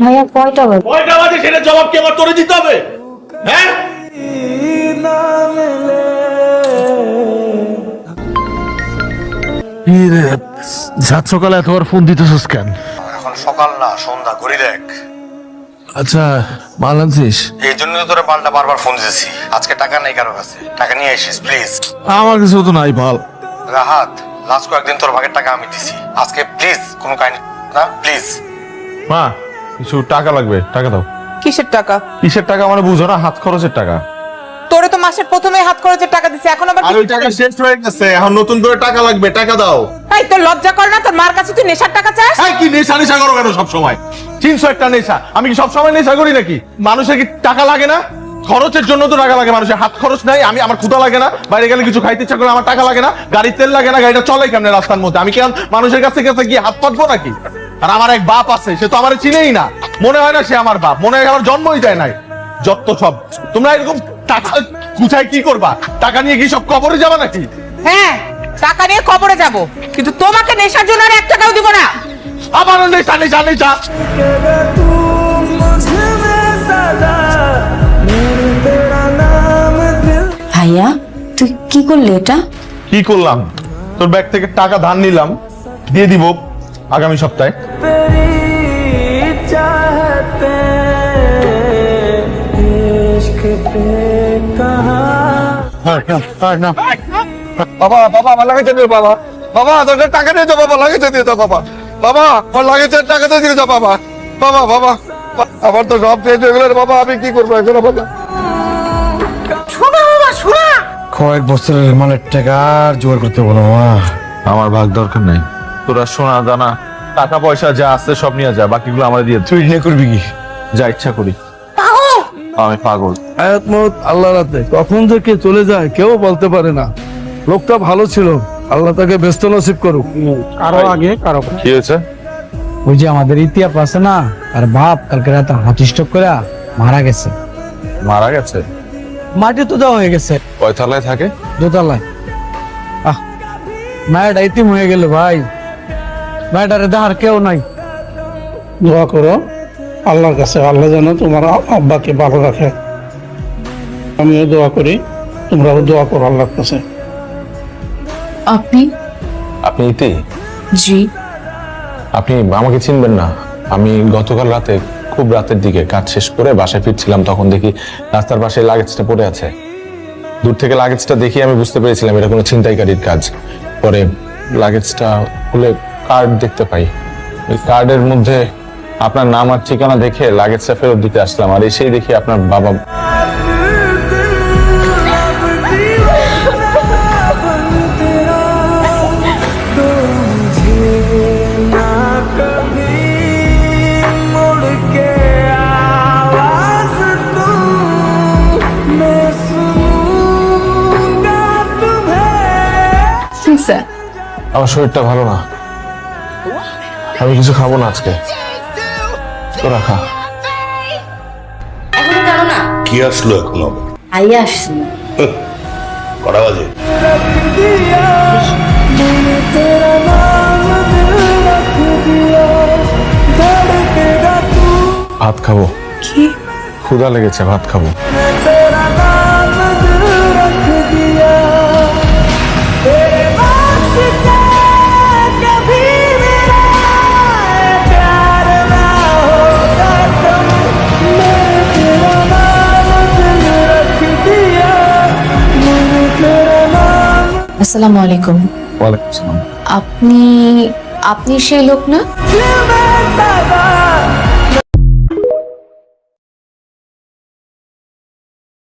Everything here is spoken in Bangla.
ভাইয়া কয়টা বাজে? কয়টা বাজে সেটা জবাব কি আমার তোরে দিতে হবে? হ্যাঁ, সাত সকালে এতবার ফোন দিতেছিস কেন? এখন সকাল না, সন্ধ্যা, ঘড়ি দেখ। আচ্ছা মাল আনছিস? এই জন্য তো তোরা পাল্টা বারবার ফোন দিয়েছি। আজকে টাকা নেই কারো কাছে, টাকা নিয়ে আসিস প্লিজ। আমার কাছে তো নাই ভাল। রাহাত, লাস্ট কয়েকদিন তোর ভাগের টাকা আমি দিছি, আজকে প্লিজ কোনো কাহিনী না, প্লিজ। মা, কিছু টাকা লাগবে, টাকা দাও। কিসের টাকা? কিসের টাকা মানে বুঝো না? হাত খরচের টাকা। তোরে তো মাসের প্রথমে হাত খরচের টাকা দিছি, এখন আবার আর ওই টাকা শেষ হয়ে গেছে, এখন নতুন করে টাকা লাগবে, টাকা দাও। এই তোর লজ্জা করে না? তোর মার কাছে তুই নেশার টাকা চাস? হ্যাঁ, কি নেশা নেশা করো কেন সব সময়? 300 একটা নেশা, আমি কি সবসময় নেশা করি নাকি? মানুষের কি টাকা লাগে না? খরচের জন্য তো টাকা লাগে, মানুষের হাত খরচ নাই। আমার ক্ষুধা লাগে না, বাইরে গেলে কিছু খাইতে ইচ্ছা করে আমার টাকা লাগে না, গাড়ির তেল লাগে না, গাড়িটা চলে কেমনে রাস্তার মধ্যে? আমি কেন মানুষের কাছে কাছে গিয়ে হাত পাতবো নাকি? আর আমার এক বাপ আছে, সে তো আমার চিনেই না, মনে হয় না সে আমার বাপ, মনে হয় আমার জন্মই দেয় নাই। যত সব তোমরা এরকম টাকা গুছাই কি করবা? টাকা নিয়ে কি সব কবরে যাবা নাকি? হ্যাঁ, টাকা নিয়ে কবরে যাব, কিন্তু তোমাকে নেশার জন্য আর 1 টাকাও দিব না। আবার নেশা নেশা নেশা। ভাইয়া তুই কি করলি এটা? কি করলাম? তোর ব্যাগ থেকে টাকা ধার নিলাম, দিয়ে দিব আগামী সপ্তাহে। বাবা বাবা আমার লাগাইতে দিও বাবা। বাবা তোদের টাকা দিয়ে দাও বাবা, লাগাইতে দিয়ে দাও বাবা। বাবা আমার লাগাইতে টাকাতে দিয়ে দাও বাবা। বাবা বাবা আমার তো সব পেয়ে গেল বাবা, আমি কি করবো এখন বাবা? শোনা বাবা, শোনা। কয়েক বছরের মানে টাকা আর জোগাড় করতে বলো মা। আমার ভাগ দরকার নাই, তোরা সোনা দানা টাকা পয়সা যা আছে সব নিয়ে যা, বাকিগুলো আমার দিয়ে তুই নিয়ে করবি কি? যা ইচ্ছা করি। আমি পাগল। হায়াত মত আল্লাহর হাতে, কখন যে কে চলে যায় কেউ বলতে পারে না। লোকটা ভালো ছিল, আল্লাহ তাকে ব্যস্ত নসিব করুক। কারো আগে কারো কি হয়েছে? ওই যে আমাদের ইতিহাস আছে না, আর বাপ কালকে রাতে হার্ট স্ট্রোক করে মারা গেছে। মারা গেছে? মাটি তো দেওয়া হয়ে গেছে, কয় তলায় থাকে? দোতলায়। মায়ের ইতিম হয়ে গেল ভাই, মায়ের দেখার কেউ নাই। দোয়া করো আল্লাহর কাছে, আল্লাহ যেন তোমার আব্বাকে ভালো রাখে। আমিও দোয়া করি, তোমরাও দোয়া করো আল্লাহর কাছে। আপনি? আপনি ইতি? জি। আপনি আমাকে চিনবেন না। আমি গতকাল রাতে খুব রাতের দিকে কাজ শেষ করে বাসায় ফিরছিলাম, তখন দেখি রাস্তার পাশে লাগেজটা পড়ে আছে। দূর থেকে লাগেজটা দেখি আমি বুঝতে পেরেছিলাম এটা কোনো ছিনতাইকারীর কাজ। পরে লাগেজটা খুলে কার্ড দেখতে পাই, ওই কার্ডের মধ্যে আপনার নাম আর ঠিকানা দেখে লাগেজটা ফেরত দিতে আসলাম, আর এসেই দেখি আপনার বাবা। আমার শরীরটা ভালো না, আমি কিছু খাবো না আজকে, তোরা খা। এখনো জানো না? কি আসলো এখনো? ভাইয়া আসছি। কটা বাজে? ভাত খাবো। কি? ক্ষুধা লেগেছে, ভাত খাবো। আসসালামু আলাইকুম। ওয়ালাইকুম আসসালাম। আপনি সেই লোক না?